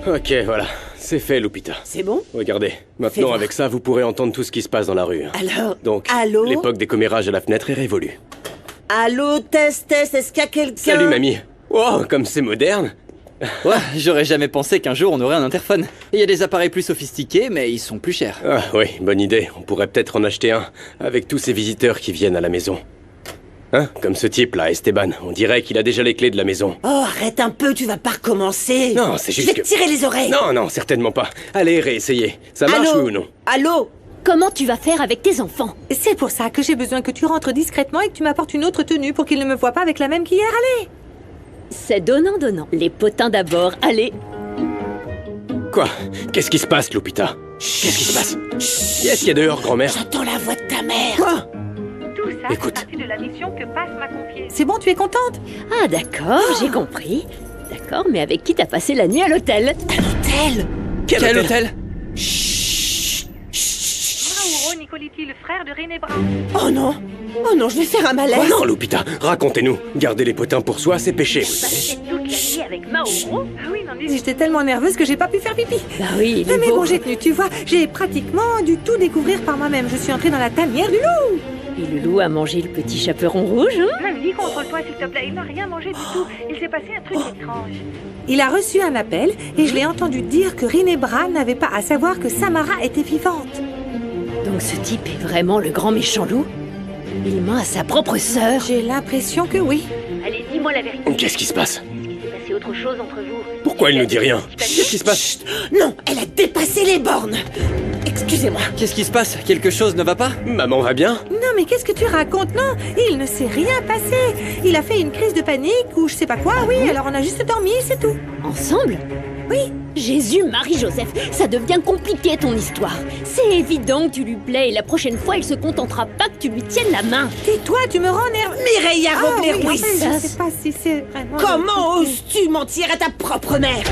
Ok, voilà. C'est fait, Lupita. C'est bon? Regardez. Maintenant, voir. avec ça, vous pourrez entendre tout ce qui se passe dans la rue. Alors, Donc, allô? l'époque des commérages à la fenêtre est révolue. Allô, test, est-ce qu'il y a quelqu'un? Salut, mamie. Oh, comme c'est moderne. Ouais, j'aurais jamais pensé qu'un jour on aurait un interphone. Il y a des appareils plus sophistiqués, mais ils sont plus chers. Ah oui, bonne idée. On pourrait peut-être en acheter un, avec tous ces visiteurs qui viennent à la maison. Hein? Comme ce type-là, Esteban. On dirait qu'il a déjà les clés de la maison. Oh, arrête un peu, tu vas pas recommencer. Non, c'est juste Je vais que... te tirer les oreilles. Non, certainement pas. Allez, réessayez. Ça marche, Allô? oui ou non? Allô? Comment tu vas faire avec tes enfants? C'est pour ça que j'ai besoin que tu rentres discrètement et que tu m'apportes une autre tenue pour qu'ils ne me voient pas avec la même qu'hier. Allez! C'est donnant-donnant. Les potins d'abord, allez. Quoi? Qu'est-ce qui se passe, Lupita? Qu'est-ce qui se passe? Qui est-ce qu'il y a dehors, grand-mère? J'entends la voix de ta mère. Quoi? Tout ça, Écoute. c'est partie de la mission que Paz m'a confiée. C'est bon, tu es contente? Ah d'accord, j'ai compris. D'accord, mais avec qui t'as passé la nuit à l'hôtel? Hôtel? Quel hôtel? Mauro Nicoliti, le frère de René Brown. Oh non! Oh non, je vais faire un malaise. Oh non, Lupita, racontez-nous. Garder les potins pour soi, c'est péché. Passé toute la nuit avec Mauro? Ah oui, non, mais j'étais tellement nerveuse que j'ai pas pu faire pipi. Bah oui, il est Mais beau. bon, j'ai tenu, tu vois, j'ai pratiquement dû tout découvrir par moi-même. Je suis entrée dans la tanière du loup. Et le loup a mangé le petit chaperon rouge, hein? Mamie, contrôle-toi, s'il te plaît. Il n'a rien mangé du tout. Il s'est passé un truc étrange. Il a reçu un appel et je l'ai entendu dire que René Brown n'avait pas à savoir que Samara était vivante. Donc ce type est vraiment le grand méchant loup? Il ment à sa propre sœur? J'ai l'impression que oui. Allez, dis-moi la vérité. Qu'est-ce qui se passe? Est-ce qu'il s'est passé autre chose entre vous? Pourquoi il ne dit rien? Qu'est-ce qui se passe? Chut. Non, elle a dépassé les bornes. Excusez-moi. Qu'est-ce qui se passe? Quelque chose ne va pas? Maman va bien? Non, mais qu'est-ce que tu racontes? Non, il ne s'est rien passé. Il a fait une crise de panique ou je sais pas quoi, oui, alors on a juste dormi, c'est tout. Ensemble? Oui. Jésus, Marie-Joseph, ça devient compliqué ton histoire. C'est évident que tu lui plais et la prochaine fois, il se contentera pas que tu lui tiennes la main. Tais-toi, tu me rends nerveuse. Mireia Ah oui, Robles-Ruiz. enfin, je sais pas si c'est vraiment... Comment oses-tu mentir à ta propre mère?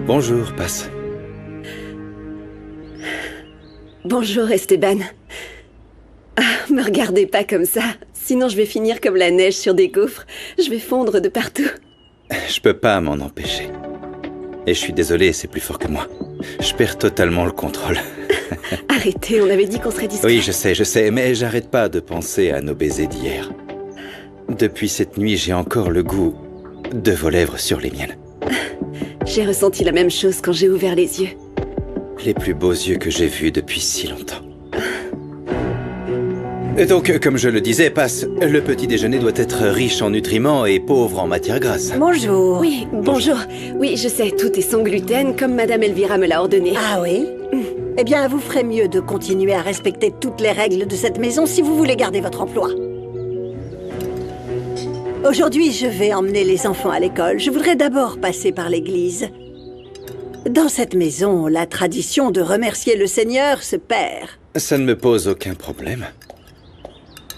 Bonjour, Paz. Bonjour Esteban. Ah, me regardez pas comme ça, sinon je vais finir comme la neige sur des gaufres. Je vais fondre de partout. Je peux pas m'en empêcher. Et je suis désolé, c'est plus fort que moi. Je perds totalement le contrôle. Arrêtez, on avait dit qu'on serait discret. Oui, je sais, mais j'arrête pas de penser à nos baisers d'hier. Depuis cette nuit, j'ai encore le goût de vos lèvres sur les miennes. J'ai ressenti la même chose quand j'ai ouvert les yeux. Les plus beaux yeux que j'ai vus depuis si longtemps. Et donc, comme je le disais, Paz, le petit déjeuner doit être riche en nutriments et pauvre en matières grasses. Bonjour. Oui, bonjour. Oui, je sais, tout est sans gluten, comme Madame Elvira me l'a ordonné. Ah oui? Eh bien, vous ferez mieux de continuer à respecter toutes les règles de cette maison si vous voulez garder votre emploi. Aujourd'hui, je vais emmener les enfants à l'école. Je voudrais d'abord passer par l'église. Dans cette maison, la tradition de remercier le Seigneur se perd. Ça ne me pose aucun problème.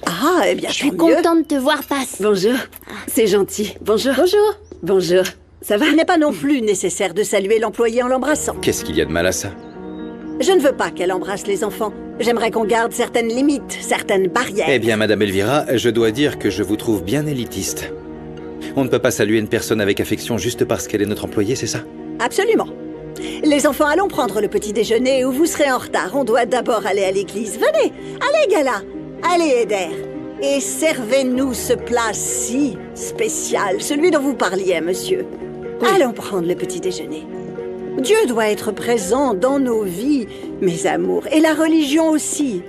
Ah, eh bien, Je suis tant mieux. contente de te voir, Passe. Bonjour, c'est gentil. Bonjour. Bonjour. Bonjour. Ça va? Il n'est pas non plus nécessaire de saluer l'employé en l'embrassant. Qu'est-ce qu'il y a de mal à ça? Je ne veux pas qu'elle embrasse les enfants. J'aimerais qu'on garde certaines limites, certaines barrières. Eh bien, Madame Elvira, je dois dire que je vous trouve bien élitiste. On ne peut pas saluer une personne avec affection juste parce qu'elle est notre employée, c'est ça? Absolument. Les enfants, allons prendre le petit déjeuner ou vous serez en retard. On doit d'abord aller à l'église. Venez, allez Gala, allez Eder. Et servez-nous ce plat si spécial, celui dont vous parliez, monsieur. Oui. Allons prendre le petit déjeuner. Dieu doit être présent dans nos vies, mes amours, et la religion aussi.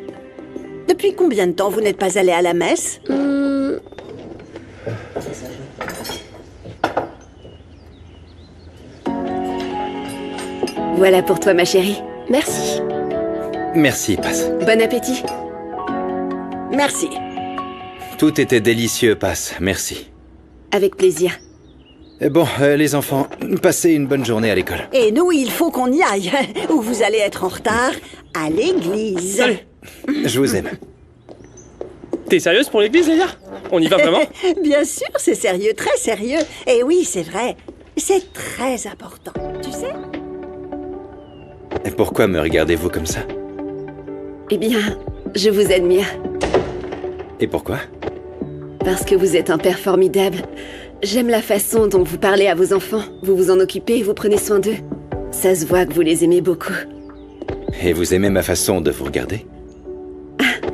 Depuis combien de temps vous n'êtes pas allé à la messe? Voilà pour toi, ma chérie. Merci. Merci, Paz. Bon appétit. Merci. Tout était délicieux, Paz. Merci. Avec plaisir. Bon, les enfants, passez une bonne journée à l'école. Et nous, il faut qu'on y aille, ou vous allez être en retard à l'église. Salut. Je vous aime. T'es sérieuse pour l'église, Léa? On y va vraiment? Bien sûr, c'est sérieux, très sérieux. Et oui, c'est vrai. C'est très important, tu sais? Et pourquoi me regardez-vous comme ça? Eh bien, je vous admire. Et pourquoi? Parce que vous êtes un père formidable. J'aime la façon dont vous parlez à vos enfants. Vous vous en occupez et vous prenez soin d'eux. Ça se voit que vous les aimez beaucoup. Et vous aimez ma façon de vous regarder?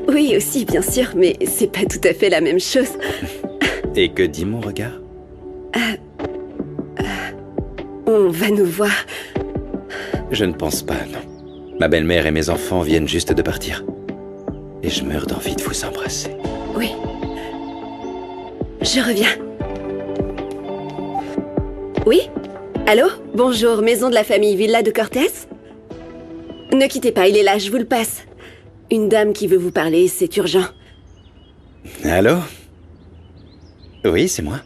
Oui, aussi, bien sûr, mais c'est pas tout à fait la même chose. Et que dit mon regard? On va nous voir. Je ne pense pas, non. Ma belle-mère et mes enfants viennent juste de partir. Et je meurs d'envie de vous embrasser. Oui. Je reviens. Oui? Allô? Bonjour, maison de la famille Villa de Cortés? Ne quittez pas, il est là, je vous le passe. Une dame qui veut vous parler, c'est urgent. Allô? Oui, c'est moi.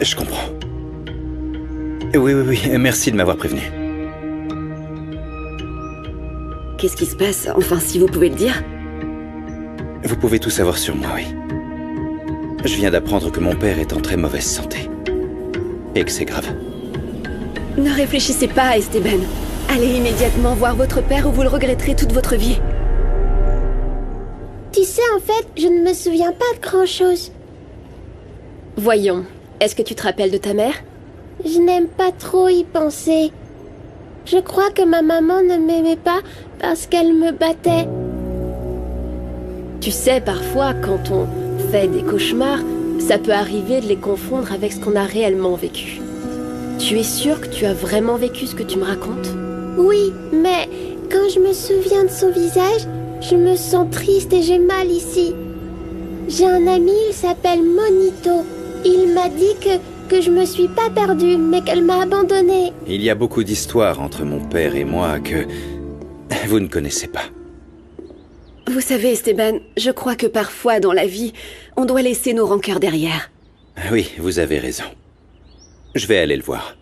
Je comprends. Oui, merci de m'avoir prévenu. Qu'est-ce qui se passe? Enfin, si vous pouvez le dire. Vous pouvez tout savoir sur moi, oui. Je viens d'apprendre que mon père est en très mauvaise santé. Et que c'est grave. Ne réfléchissez pas, Esteban. Allez immédiatement voir votre père ou vous le regretterez toute votre vie. Tu sais, en fait, je ne me souviens pas de grand-chose. Voyons, est-ce que tu te rappelles de ta mère? Je n'aime pas trop y penser. Je crois que ma maman ne m'aimait pas parce qu'elle me battait. Tu sais, parfois, quand on fait des cauchemars, ça peut arriver de les confondre avec ce qu'on a réellement vécu. Tu es sûre que tu as vraiment vécu ce que tu me racontes? Oui, mais quand je me souviens de son visage, je me sens triste et j'ai mal ici. J'ai un ami, il s'appelle Monito. Il m'a dit que je me suis pas perdue, mais qu'elle m'a abandonnée. Il y a beaucoup d'histoires entre mon père et moi que vous ne connaissez pas. Vous savez, Esteban, je crois que parfois dans la vie, on doit laisser nos rancœurs derrière. Oui, vous avez raison. Je vais aller le voir.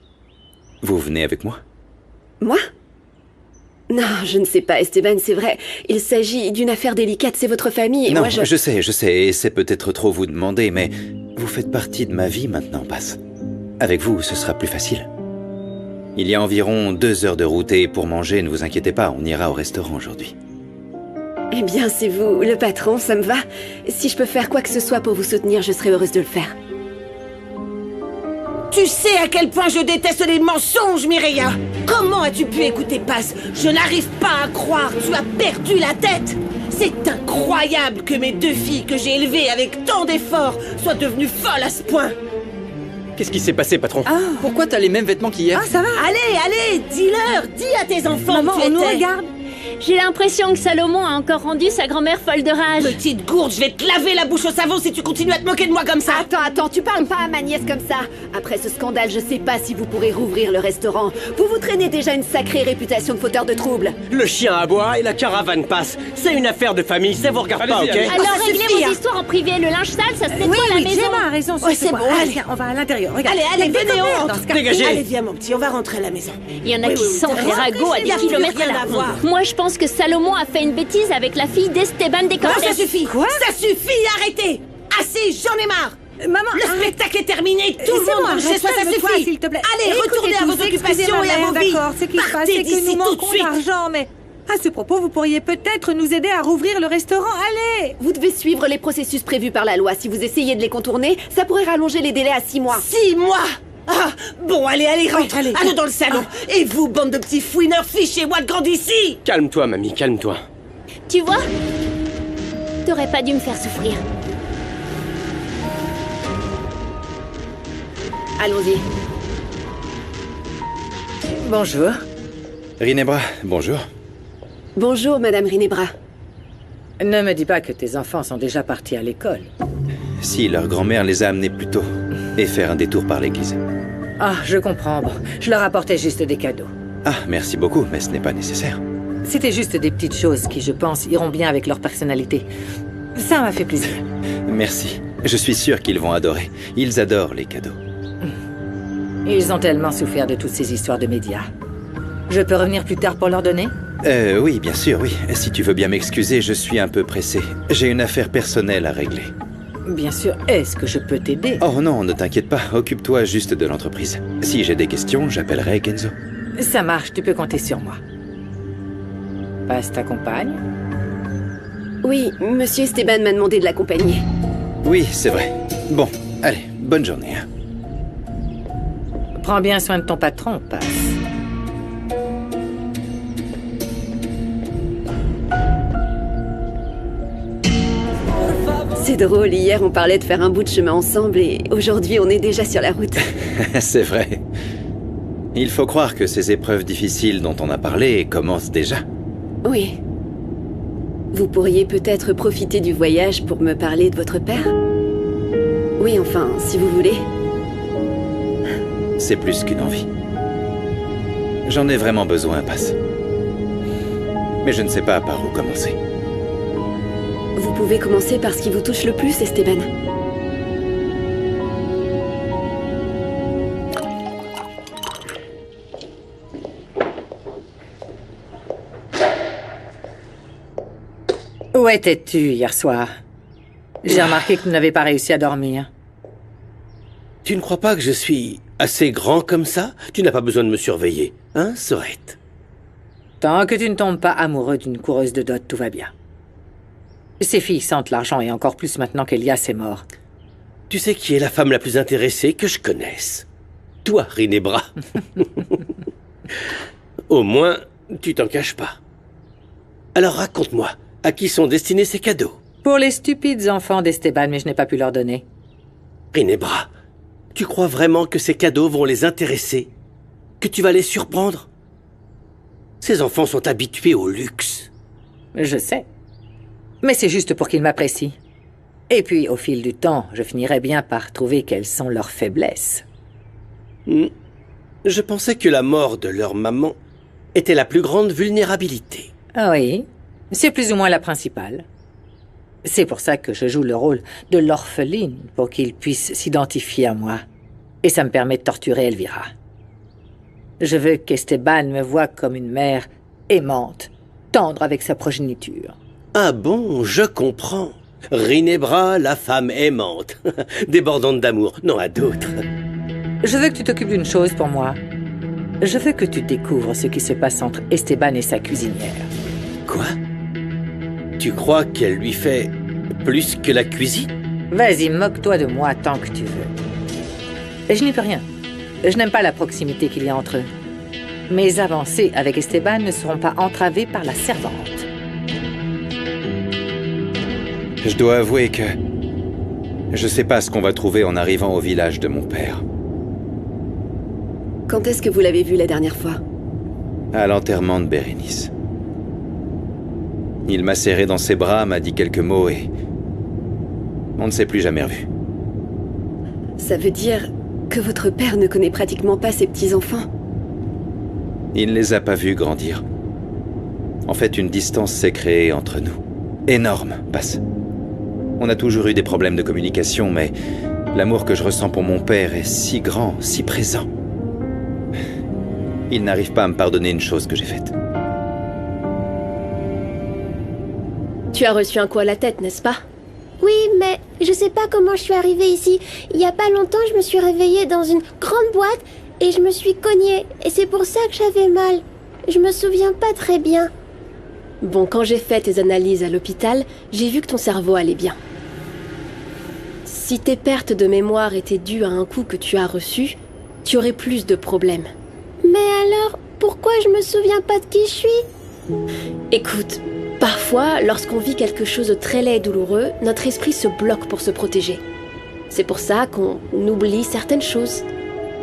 Vous venez avec moi? Moi? Non, je ne sais pas, Esteban, c'est vrai. Il s'agit d'une affaire délicate, c'est votre famille et non, moi je sais, et c'est peut-être trop vous demander, mais vous faites partie de ma vie maintenant, Paz. Avec vous, ce sera plus facile. Il y a environ 2 heures de route et pour manger, ne vous inquiétez pas, on ira au restaurant aujourd'hui. Eh bien, c'est vous, le patron, ça me va. Si je peux faire quoi que ce soit pour vous soutenir, je serai heureuse de le faire. Tu sais à quel point je déteste les mensonges, Mireia. Comment as-tu pu écouter Paz? Je n'arrive pas à croire, tu as perdu la tête. C'est incroyable que mes 2 filles que j'ai élevées avec tant d'efforts soient devenues folles à ce point. Qu'est-ce qui s'est passé, patron? Pourquoi t'as les mêmes vêtements qu'hier? Ah, ça va? Allez, dis-leur, dis à tes enfants Maman, où tu on nous étais. regarde. J'ai l'impression que Salomon a encore rendu sa grand-mère folle de rage. Petite gourde, je vais te laver la bouche au savon si tu continues à te moquer de moi comme ça. Attends, tu parles pas à ma nièce comme ça. Après ce scandale, je sais pas si vous pourrez rouvrir le restaurant. Vous traînez déjà une sacrée réputation de fauteur de troubles. Le chien aboie et la caravane passe. C'est une affaire de famille, ça vous regarde pas, ok? Alors ça réglez suffit, vos hein. histoires en privé, le linge sale, ça se nettoie à la maison. Gemma a raison. Ouais, c'est quoi. bon, Allez, allez. viens, on va à l'intérieur. Regarde. Allez, Il y a venez, des on commères rentre. dans ce quartier. Dégagez. Allez, viens mon petit, on va rentrer à la maison. Il y en a qui sentent les ragots à des y a plus kilomètres rien à à la voir. Moi, je pense que Salomon a fait une bêtise avec la fille d'Esteban de Non, Cortés. ça suffit. Quoi? Ça suffit, arrêtez. Assez, j'en ai marre. Maman, Le spectacle est terminé, tout le c'est monde bon, rentre chez soi, ça calme-toi, suffit. s'il te plaît. Allez, Écoutez retournez à tous, vos excusez occupations ma et à mère, vos vies. D'accord, ce qui se passe, Partez c'est que d'ici nous tout de manquons suite. d'argent, mais à ce propos, vous pourriez peut-être nous aider à rouvrir le restaurant. Allez! Vous devez suivre les processus prévus par la loi. Si vous essayez de les contourner, ça pourrait rallonger les délais à 6 mois. 6 mois. Ah, bon, allez, rentre. allez. Allez dans le salon. Et vous, bande de petits fouineurs, fichez-moi de grande ici. Calme-toi, mamie, calme-toi. Tu vois? T'aurais pas dû me faire souffrir. Allons-y. Bonjour. Rinebra, bonjour. Bonjour, Madame Rinebra. Ne me dis pas que tes enfants sont déjà partis à l'école. Si, leur grand-mère les a amenés plus tôt. Et faire un détour par l'église. Ah, je comprends. Bon, je leur apportais juste des cadeaux. Ah, merci beaucoup, mais ce n'est pas nécessaire. C'était juste des petites choses qui, je pense, iront bien avec leur personnalité. Ça m'a fait plaisir. Merci. Je suis sûr qu'ils vont adorer. Ils adorent les cadeaux. Ils ont tellement souffert de toutes ces histoires de médias. Je peux revenir plus tard pour leur donner? Oui, bien sûr, oui. Si tu veux bien m'excuser, je suis un peu pressé. J'ai une affaire personnelle à régler. Bien sûr, est-ce que je peux t'aider? Oh non, ne t'inquiète pas, occupe-toi juste de l'entreprise. Si j'ai des questions, j'appellerai Kenzo. Ça marche, tu peux compter sur moi. Passe ta compagne. Oui, Monsieur Esteban m'a demandé de l'accompagner. Oui, c'est vrai. Bon, allez, bonne journée. Hein. Prends bien soin de ton patron, Paz. C'est drôle, hier on parlait de faire un bout de chemin ensemble et aujourd'hui on est déjà sur la route. C'est vrai. Il faut croire que ces épreuves difficiles dont on a parlé commencent déjà. Oui. Vous pourriez peut-être profiter du voyage pour me parler de votre père? Oui, enfin, si vous voulez. C'est plus qu'une envie. J'en ai vraiment besoin, Paz. Mais je ne sais pas par où commencer. Vous pouvez commencer par ce qui vous touche le plus, Esteban. Où étais-tu hier soir? J'ai remarqué que tu n'avais pas réussi à dormir. Tu ne crois pas que je suis assez grand comme ça? Tu n'as pas besoin de me surveiller, hein, Sorette? Tant que tu ne tombes pas amoureux d'une coureuse de dot, tout va bien. Ces filles sentent l'argent et encore plus maintenant qu'Elias est mort. Tu sais qui est la femme la plus intéressée que je connaisse? Toi, Rinebra. Au moins, tu t'en caches pas. Alors raconte-moi, à qui sont destinés ces cadeaux? Pour les stupides enfants d'Esteban, mais je n'ai pas pu leur donner. Rinebra, tu crois vraiment que ces cadeaux vont les intéresser? Que tu vas les surprendre? Ces enfants sont habitués au luxe. Je sais. Mais c'est juste pour qu'ils m'apprécient. Et puis, au fil du temps, je finirai bien par trouver quelles sont leurs faiblesses. Je pensais que la mort de leur maman était la plus grande vulnérabilité. Ah oui, c'est plus ou moins la principale. C'est pour ça que je joue le rôle de l'orpheline, pour qu'ils puissent s'identifier à moi. Et ça me permet de torturer Elvira. Je veux qu'Esteban me voie comme une mère aimante, tendre avec sa progéniture. Ah bon, je comprends. Rinebra, la femme aimante, débordante d'amour, non à d'autres. Je veux que tu t'occupes d'une chose pour moi. Je veux que tu découvres ce qui se passe entre Esteban et sa cuisinière. Quoi? Tu crois qu'elle lui fait plus que la cuisine? Vas-y, moque-toi de moi tant que tu veux. Et je n'y peux rien. Je n'aime pas la proximité qu'il y a entre eux. Mes avancées avec Esteban ne seront pas entravées par la servante. Je dois avouer que je sais pas ce qu'on va trouver en arrivant au village de mon père. Quand est-ce que vous l'avez vu la dernière fois? À l'enterrement de Bérénice. Il m'a serré dans ses bras, m'a dit quelques mots et on ne s'est plus jamais revu. Ça veut dire que votre père ne connaît pratiquement pas ses petits-enfants? Il ne les a pas vus grandir. En fait, une distance s'est créée entre nous. Énorme, Paz. On a toujours eu des problèmes de communication, mais l'amour que je ressens pour mon père est si grand, si présent. Il n'arrive pas à me pardonner une chose que j'ai faite. Tu as reçu un coup à la tête, n'est-ce pas? Oui, mais je sais pas comment je suis arrivée ici. Il y a pas longtemps, je me suis réveillée dans une grande boîte et je me suis cognée. Et c'est pour ça que j'avais mal. Je me souviens pas très bien. Bon, quand j'ai fait tes analyses à l'hôpital, j'ai vu que ton cerveau allait bien. Si tes pertes de mémoire étaient dues à un coup que tu as reçu, tu aurais plus de problèmes. Mais alors, pourquoi je me souviens pas de qui je suis? Écoute, parfois, lorsqu'on vit quelque chose de très laid et douloureux, notre esprit se bloque pour se protéger. C'est pour ça qu'on oublie certaines choses.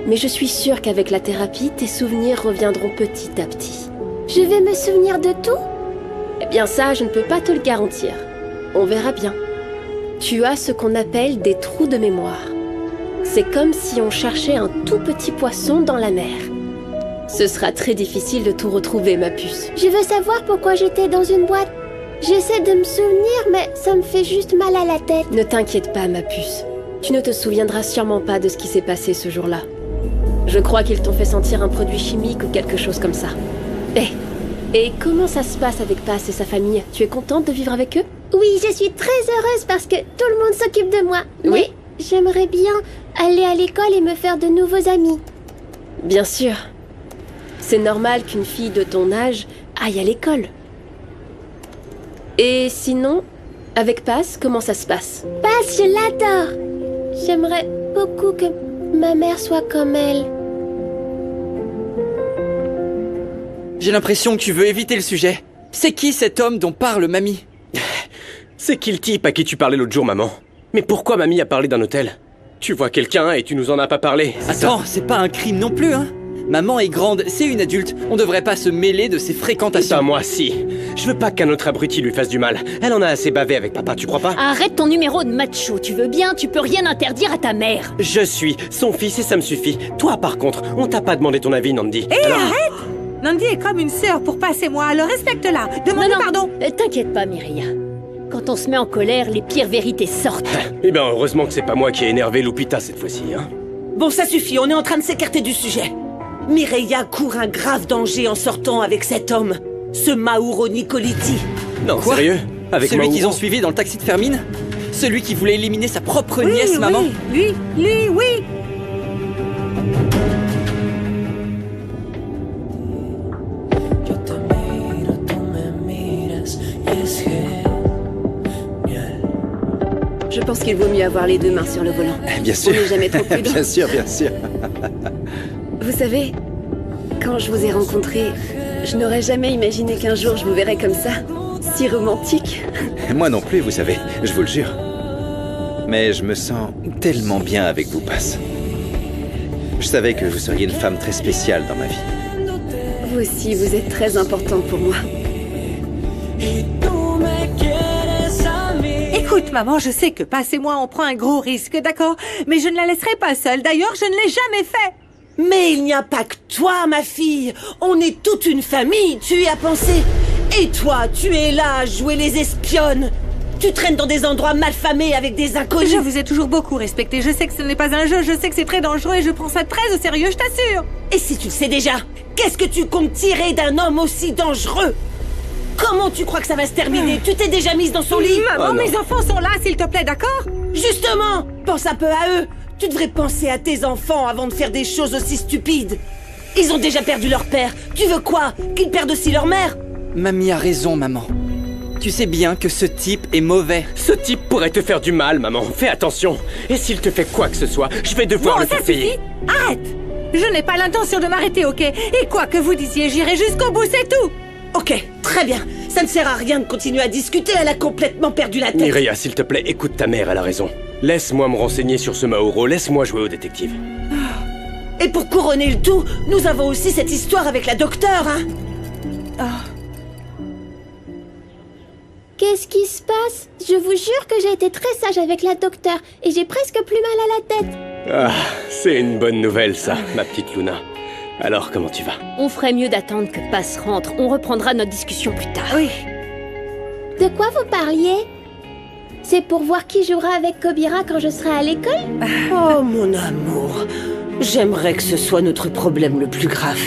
Mais je suis sûre qu'avec la thérapie, tes souvenirs reviendront petit à petit. Je vais me souvenir de tout? Eh bien ça, je ne peux pas te le garantir. On verra bien. Tu as ce qu'on appelle des trous de mémoire. C'est comme si on cherchait un tout petit poisson dans la mer. Ce sera très difficile de tout retrouver, ma puce. Je veux savoir pourquoi j'étais dans une boîte. J'essaie de me souvenir, mais ça me fait juste mal à la tête. Ne t'inquiète pas, ma puce. Tu ne te souviendras sûrement pas de ce qui s'est passé ce jour-là. Je crois qu'ils t'ont fait sentir un produit chimique ou quelque chose comme ça. Et comment ça se passe avec Paz et sa famille? Tu es contente de vivre avec eux? Oui, je suis très heureuse parce que tout le monde s'occupe de moi. Mais Oui. j'aimerais bien aller à l'école et me faire de nouveaux amis. Bien sûr. C'est normal qu'une fille de ton âge aille à l'école. Et sinon, avec Paz, comment ça se passe? Paz, je l'adore. J'aimerais beaucoup que ma mère soit comme elle. J'ai l'impression que tu veux éviter le sujet. C'est qui cet homme dont parle Mamie? C'est qui le type à qui tu parlais l'autre jour, maman? Mais pourquoi Mamie a parlé d'un hôtel? Tu vois quelqu'un et tu nous en as pas parlé. Attends, c'est pas un crime non plus, hein? Maman est grande, c'est une adulte. On devrait pas se mêler de ses fréquentations. Pas moi, si. Je veux pas qu'un autre abruti lui fasse du mal. Elle en a assez bavé avec papa, tu crois pas? Arrête ton numéro de macho, tu veux bien, tu peux rien interdire à ta mère. Je suis son fils et ça me suffit. Toi, par contre, on t'a pas demandé ton avis, Nandi. Hé, arrête! Nandi est comme une sœur pour passer moi, alors respecte-la. Demande pardon. T'inquiète pas, Mireia. Quand on se met en colère, les pires vérités sortent. Eh ben, heureusement que c'est pas moi qui ai énervé Lupita cette fois-ci, hein. Bon, ça suffit, on est en train de s'écarter du sujet. Mireia court un grave danger en sortant avec cet homme, ce Mauro Nicoliti. Non, Quoi? sérieux? Avec Celui Mauro? qu'ils ont suivi dans le taxi de Fermine? Celui qui voulait éliminer sa propre nièce, maman? Oui, oui. Je pense qu'il vaut mieux avoir les deux mains sur le volant. Bien sûr. On n'est jamais trop prudent. Bien sûr, bien sûr. Vous savez, quand je vous ai rencontré, je n'aurais jamais imaginé qu'un jour je vous verrais comme ça, si romantique. Moi non plus, vous savez, je vous le jure. Mais je me sens tellement bien avec vous, Paz. Je savais que vous seriez une femme très spéciale dans ma vie. Vous aussi, vous êtes très important pour moi. Écoute, maman, je sais que Paz et moi, on prend un gros risque, d'accord? Mais je ne la laisserai pas seule. D'ailleurs, je ne l'ai jamais fait. Mais il n'y a pas que toi, ma fille. On est toute une famille, tu y as pensé. Et toi, tu es là à jouer les espionnes. Tu traînes dans des endroits malfamés avec des inconnus. Je vous ai toujours beaucoup respecté. Je sais que ce n'est pas un jeu, je sais que c'est très dangereux et je prends ça très au sérieux, je t'assure. Et si tu le sais déjà, qu'est-ce que tu comptes tirer d'un homme aussi dangereux? Comment tu crois que ça va se terminer? Tu t'es déjà mise dans son lit? Maman, mes enfants sont là, s'il te plaît, d'accord? Justement, pense un peu à eux. Tu devrais penser à tes enfants avant de faire des choses aussi stupides. Ils ont déjà perdu leur père. Tu veux quoi? Qu'ils perdent aussi leur mère? Mamie a raison, maman. Tu sais bien que ce type est mauvais. Ce type pourrait te faire du mal, maman. Fais attention. Et s'il te fait quoi que ce soit, je vais devoir le ça faire payer. suffit. Arrête. Je n'ai pas l'intention de m'arrêter, ok? Et quoi que vous disiez, j'irai jusqu'au bout, c'est tout. Ok, très bien. Ça ne sert à rien de continuer à discuter, elle a complètement perdu la tête. Mireia, s'il te plaît, écoute ta mère, elle a raison. Laisse-moi me renseigner sur ce Mauro, laisse-moi jouer au détective. Et pour couronner le tout, nous avons aussi cette histoire avec la docteure, hein? Qu'est-ce qui se passe? Je vous jure que j'ai été très sage avec la docteure et j'ai presque plus mal à la tête. Ah, c'est une bonne nouvelle, ça, ma petite Luna. Alors, comment tu vas? On ferait mieux d'attendre que Paz rentre. On reprendra notre discussion plus tard. Oui. De quoi vous parliez? C'est pour voir qui jouera avec Kobira quand je serai à l'école? Oh, mon amour. J'aimerais que ce soit notre problème le plus grave.